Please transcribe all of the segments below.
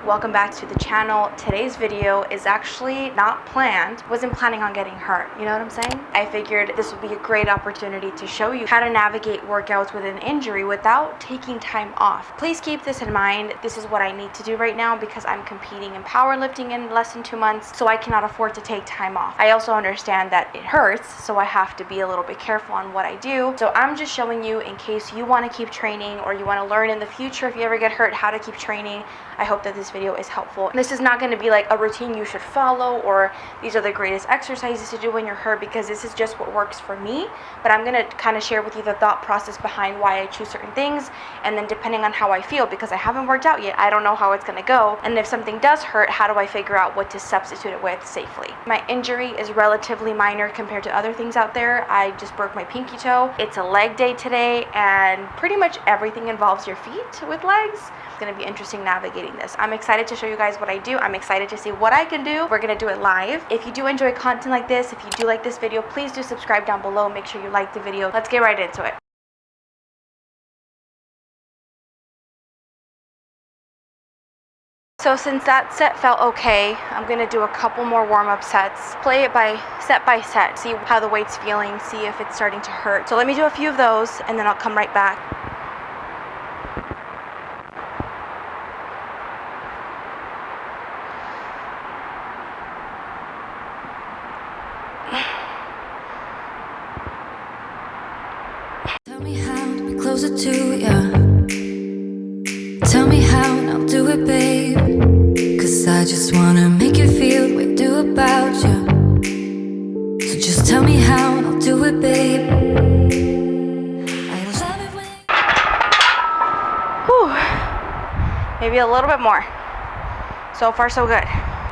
Welcome back to the channel. Today's video is actually not planned. Wasn't planning on getting hurt, you know what I'm saying? I figured this would be a great opportunity to show you how to navigate workouts with an injury without taking time off. Please keep this in mind. This is what I need to do right now because I'm competing in powerlifting in less than 2 months, so I cannot afford to take time off. I also understand that it hurts, so I have to be a little bit careful on what I do. So I'm just showing you in case you want to keep training or you want to learn in the future if you ever get hurt how to keep training. I hope that this video is helpful. This is not going to be like a routine you should follow or these are the greatest exercises to do when you're hurt, because this is just what works for me. But I'm going to kind of share with you the thought process behind why I choose certain things, and then depending on how I feel, because I haven't worked out yet, I don't know how it's going to go. And if something does hurt, how do I figure out what to substitute it with safely? My injury is relatively minor compared to other things out there. I just broke my pinky toe. It's a leg day today, and pretty much everything involves your feet with legs. It's going to be interesting navigating this. I'm excited to show you guys what I do. I'm excited to see what I can do. We're going to do it live. If you do enjoy content like this, if you do like this video, please do subscribe down below. Make sure you like the video. Let's get right into it. So since that set felt okay, I'm going to do a couple more warm-up sets. Play it by set, see how the weight's feeling, see if it's starting to hurt. So let me do a few of those and then I'll come right back. Tell me how to be closer to ya. Tell me how and I'll do it, babe. Cause I just wanna make you feel the way I do about you. So just tell me how and I'll do it, babe. I love it when... Whew. Maybe a little bit more. So far so good.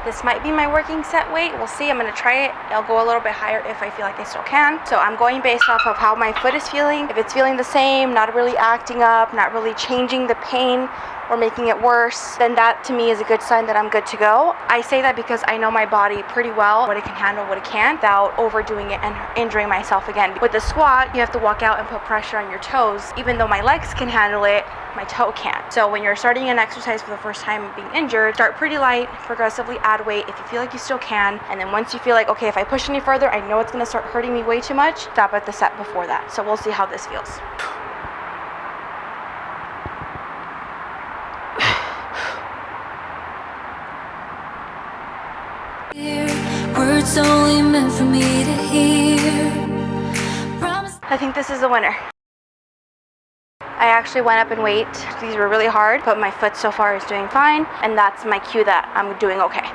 This might be my working set weight. We'll see. I'm going to try it. I'll go a little bit higher if I feel like I still can. So I'm going based off of how my foot is feeling. If it's feeling the same, not really acting up, not really changing the pain or making it worse, then that to me is a good sign that I'm good to go. I say that because I know my body pretty well, what it can handle, what it can't, without overdoing it and injuring myself again. With the squat, you have to walk out and put pressure on your toes. Even though my legs can handle it, my toe can't. So when you're starting an exercise for the first time being injured, start pretty light, progressively add weight if you feel like you still can. And then once you feel like, okay, if I push any further, I know it's gonna start hurting me way too much, stop at the set before that. So we'll see how this feels. Words only meant for me to hear. I think this is the winner. I actually went up in weight. These were really hard, but my foot so far is doing fine, and that's my cue that I'm doing okay.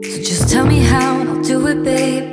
So just tell me how and I'll do it, babe.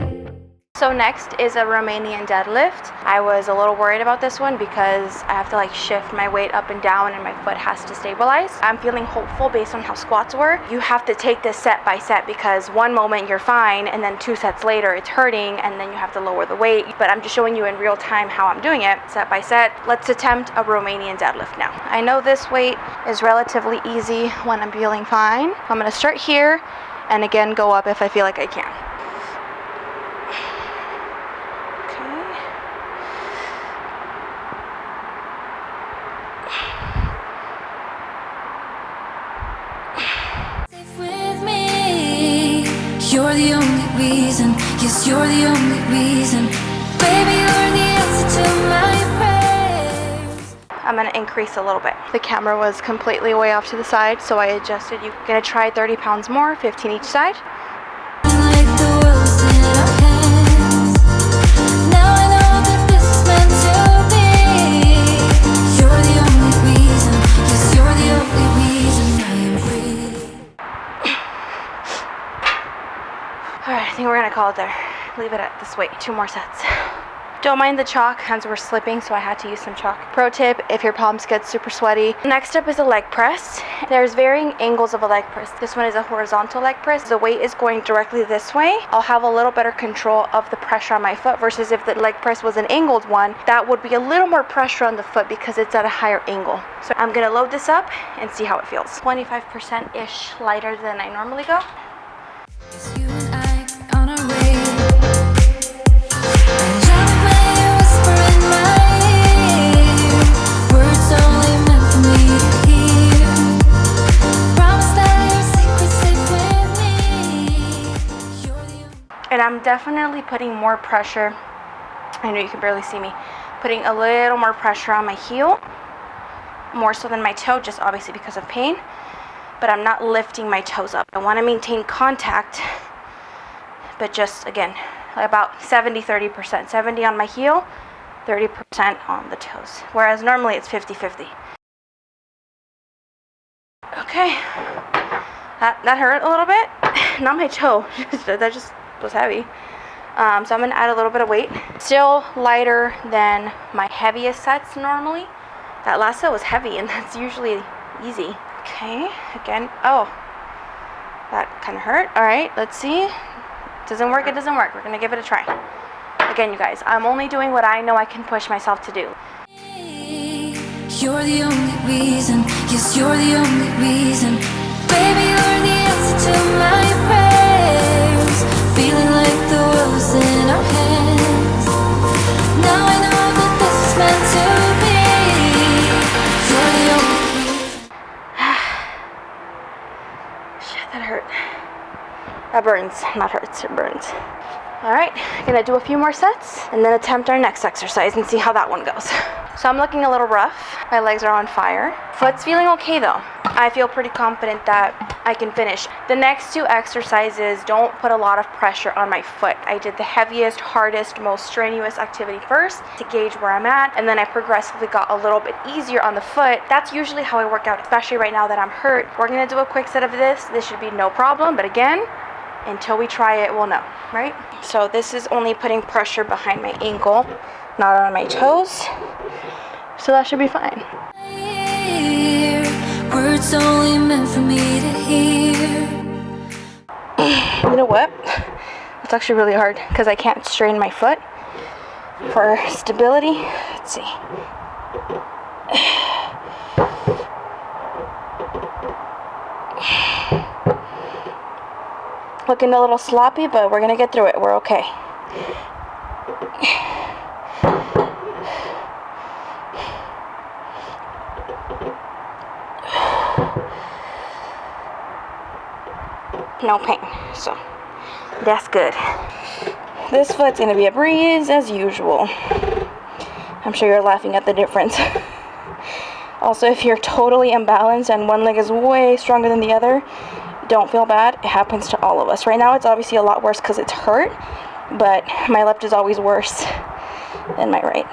So next is a Romanian deadlift. I was a little worried about this one because I have to like shift my weight up and down and my foot has to stabilize. I'm feeling hopeful based on how squats were. You have to take this set by set because one moment you're fine and then 2 sets later it's hurting and then you have to lower the weight. But I'm just showing you in real time how I'm doing it, set by set. Let's attempt a Romanian deadlift now. I know this weight is relatively easy when I'm feeling fine. I'm gonna start here and again go up if I feel like I can. You're the only reason, yes, you're the only reason. Baby, you're the answer to my prayers. I'm gonna increase a little bit. The camera was completely way off to the side, so I adjusted. You're gonna try 30 pounds more, 15 each side. Like the world's in our hands. Now I know that this is meant to be. You're the only reason, yes, you're the only reason I am free. Alright, I think we're gonna call it there. Leave it at this weight. 2 more sets. Don't mind the chalk, hands were slipping, so I had to use some chalk. Pro tip, if your palms get super sweaty. Next up is a leg press. There's varying angles of a leg press. This one is a horizontal leg press. The weight is going directly this way. I'll have a little better control of the pressure on my foot versus if the leg press was an angled one, that would be a little more pressure on the foot because it's at a higher angle. So I'm gonna load this up and see how it feels. 25%-ish lighter than I normally go. You and I on our way. definitely putting more pressure. I know you can barely see me. Putting a little more pressure on my heel, more so than my toe, just obviously because of pain. But I'm not lifting my toes up. I want to maintain contact, but just, again, about 70-30%. 70 on my heel, 30% on the toes. Whereas normally it's 50-50. Okay. That hurt a little bit. Not my toe. That just was heavy. So I'm going to add a little bit of weight. Still lighter than my heaviest sets normally. That last set was heavy, and that's usually easy. Okay, again. Oh, that kind of hurt. All right, let's see. Doesn't work, it doesn't work. We're going to give it a try. Again, you guys, I'm only doing what I know I can push myself to do. You're the only reason. Yes, you're the only reason. Baby, you're the answer to my prayers. Feeling like the world's in our hands. Now I know that this is meant to be. You're the only reason. Shit, that hurt. That burns, not hurts, it burns. All right, gonna do a few more sets and then attempt our next exercise and see how that one goes. So I'm looking a little rough. My legs are on fire. Foot's feeling okay though. I feel pretty confident that I can finish. The next two exercises don't put a lot of pressure on my foot. I did the heaviest, hardest, most strenuous activity first to gauge where I'm at, and then I progressively got a little bit easier on the foot. That's usually how I work out, especially right now that I'm hurt. We're gonna do a quick set of this. This should be no problem, but again, until we try it, we'll know, right? So this is only putting pressure behind my ankle, not on my toes. So that should be fine. Words only meant for me to hear. You know what? It's actually really hard because I can't strain my foot for stability. Let's see. Looking a little sloppy, but we're gonna get through it. We're okay. No pain, so that's good. This foot's gonna be a breeze as usual. I'm sure you're laughing at the difference. Also, if you're totally imbalanced and one leg is way stronger than the other, don't feel bad. It happens to all of us. Right now, it's obviously a lot worse because it's hurt, but my left is always worse than my right.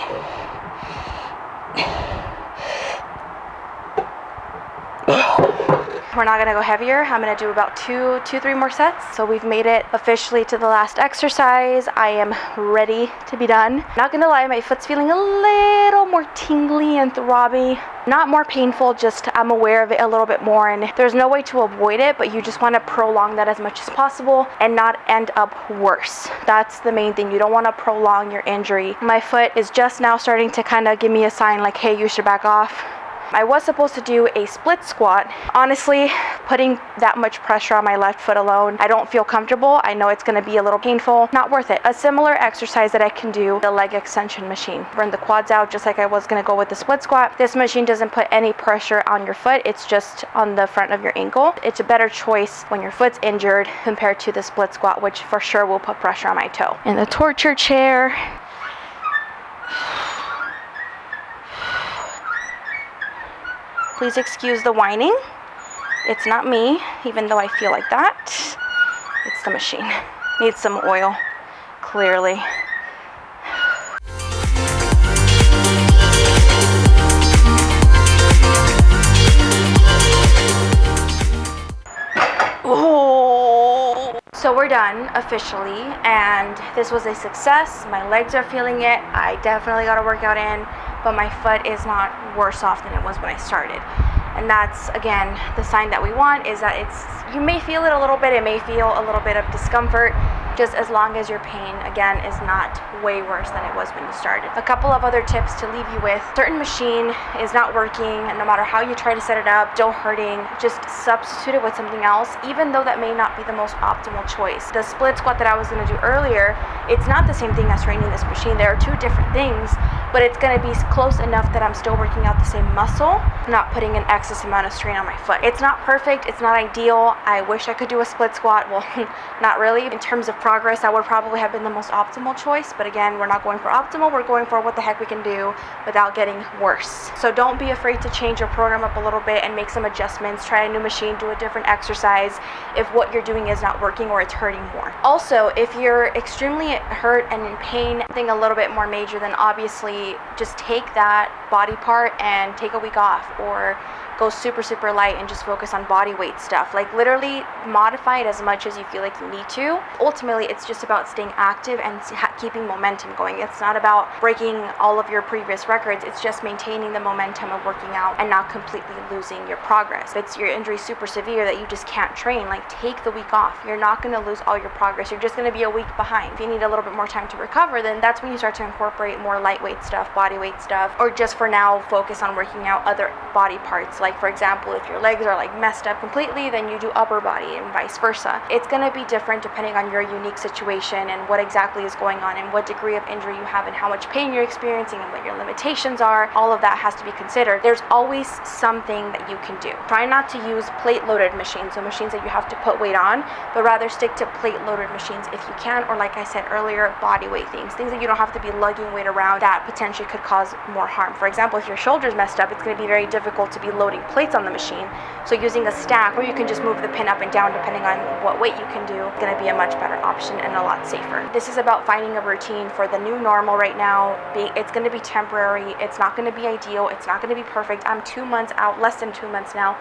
We're not gonna go heavier. I'm gonna do about three more sets. So we've made it officially to the last exercise. I am ready to be done. Not gonna lie, my foot's feeling a little more tingly and throbby. Not more painful, just I'm aware of it a little bit more, and there's no way to avoid it, but you just wanna prolong that as much as possible and not end up worse. That's the main thing. You don't wanna prolong your injury. My foot is just now starting to kind of give me a sign like, hey, you should back off. I was supposed to do a split squat. Honestly, putting that much pressure on my left foot alone, I don't feel comfortable. I know it's gonna be a little painful. Not worth it. A similar exercise that I can do, the leg extension machine. Burn the quads out just like I was gonna go with the split squat. This machine doesn't put any pressure on your foot. It's just on the front of your ankle. It's a better choice when your foot's injured compared to the split squat, which for sure will put pressure on my toe. In the torture chair. Please excuse the whining. It's not me, even though I feel like that. It's the machine. Needs some oil, clearly. Oh. So we're done officially, and this was a success. My legs are feeling it. I definitely got a workout in, but my foot is not worse off than it was when I started. And that's, again, the sign that we want is that you may feel it a little bit, it may feel a little bit of discomfort, just as long as your pain, again, is not way worse than it was when you started. A couple of other tips to leave you with. Certain machine is not working, and no matter how you try to set it up, still hurting, just substitute it with something else, even though that may not be the most optimal choice. The split squat that I was gonna do earlier, it's not the same thing as training this machine. There are two different things, but it's going to be close enough that I'm still working out the same muscle, not putting an excess amount of strain on my foot. It's not perfect, it's not ideal. I wish I could do a split squat. Well, not really. In terms of progress, that would probably have been the most optimal choice, but again, we're not going for optimal, we're going for what the heck we can do without getting worse. So don't be afraid to change your program up a little bit and make some adjustments. Try a new machine, do a different exercise if what you're doing is not working or it's hurting more. Also, if you're extremely hurt and in pain, something a little bit more major, then obviously just take that body part and take a week off, or go super light and just focus on body weight stuff. Like literally modify it as much as you feel like you need to. Ultimately, it's just about staying active and keeping momentum going. It's not about breaking all of your previous records. It's just maintaining the momentum of working out and not completely losing your progress. If it's your injury super severe that you just can't train, like take the week off. You're not going to lose all your progress. You're just going to be a week behind. If you need a little bit more time to recover, then that's when you start to incorporate more lightweight stuff, body weight stuff, or just for now focus on working out other body parts. Like for example, if your legs are like messed up completely, then you do upper body and vice versa. It's going to be different depending on your unique situation and what exactly is going on and what degree of injury you have and how much pain you're experiencing and what your limitations are. All of that has to be considered. There's always something that you can do. Try not to use plate-loaded machines, so machines that you have to put weight on, but rather stick to plate-loaded machines if you can, or like I said earlier, body weight things that you don't have to be lugging weight around that potentially could cause more harm. For example, if your shoulder's messed up, it's going to be very difficult to be loading plates on the machine. So using a stack where you can just move the pin up and down depending on what weight you can do is going to be a much better option and a lot safer. This is about finding a routine for the new normal right now. It's going to be temporary. It's not going to be ideal. It's not going to be perfect. I'm 2 months out, less than 2 months now,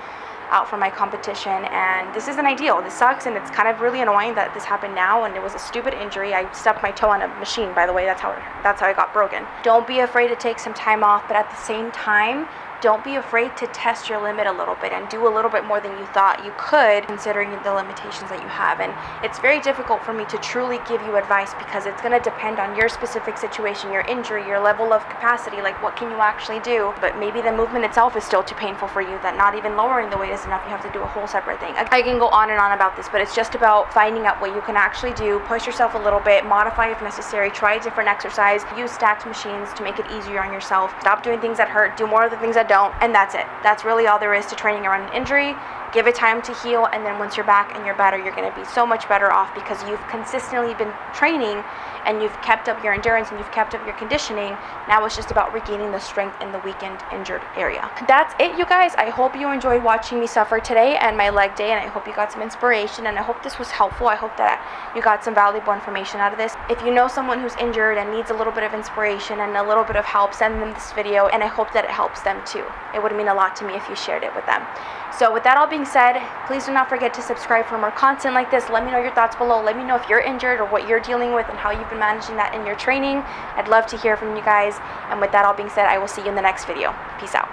out from my competition, and this isn't ideal. This sucks, and it's kind of really annoying that this happened now, and it was a stupid injury. I stubbed my toe on a machine, by the way. That's how I got broken. Don't be afraid to take some time off, but at the same time, don't be afraid to test your limit a little bit and do a little bit more than you thought you could, considering the limitations that you have. And it's very difficult for me to truly give you advice because it's going to depend on your specific situation, your injury, your level of capacity, like what can you actually do. But maybe the movement itself is still too painful for you, that not even lowering the weight is enough. You have to do a whole separate thing. I can go on and on about this, but it's just about finding out what you can actually do, push yourself a little bit, modify if necessary, try a different exercise, use stacked machines to make it easier on yourself, stop doing things that hurt, do more of the things that don't, and that's it. That's really all there is to training around an injury. Give it time to heal, and then once you're back and you're better, you're going to be so much better off because you've consistently been training and you've kept up your endurance and you've kept up your conditioning. Now it's just about regaining the strength in the weakened, injured area. That's it, you guys. I hope you enjoyed watching me suffer today and my leg day, and I hope you got some inspiration, and I hope this was helpful. I hope that you got some valuable information out of this. If you know someone who's injured and needs a little bit of inspiration and a little bit of help, send them this video, and I hope that it helps them too. It would mean a lot to me if you shared it with them. So with that all being said, please do not forget to subscribe for more content like this. Let me know your thoughts below. Let me know if you're injured or what you're dealing with and how you've been managing that in your training. I'd love to hear from you guys. And with that all being said, I will see you in the next video. Peace out.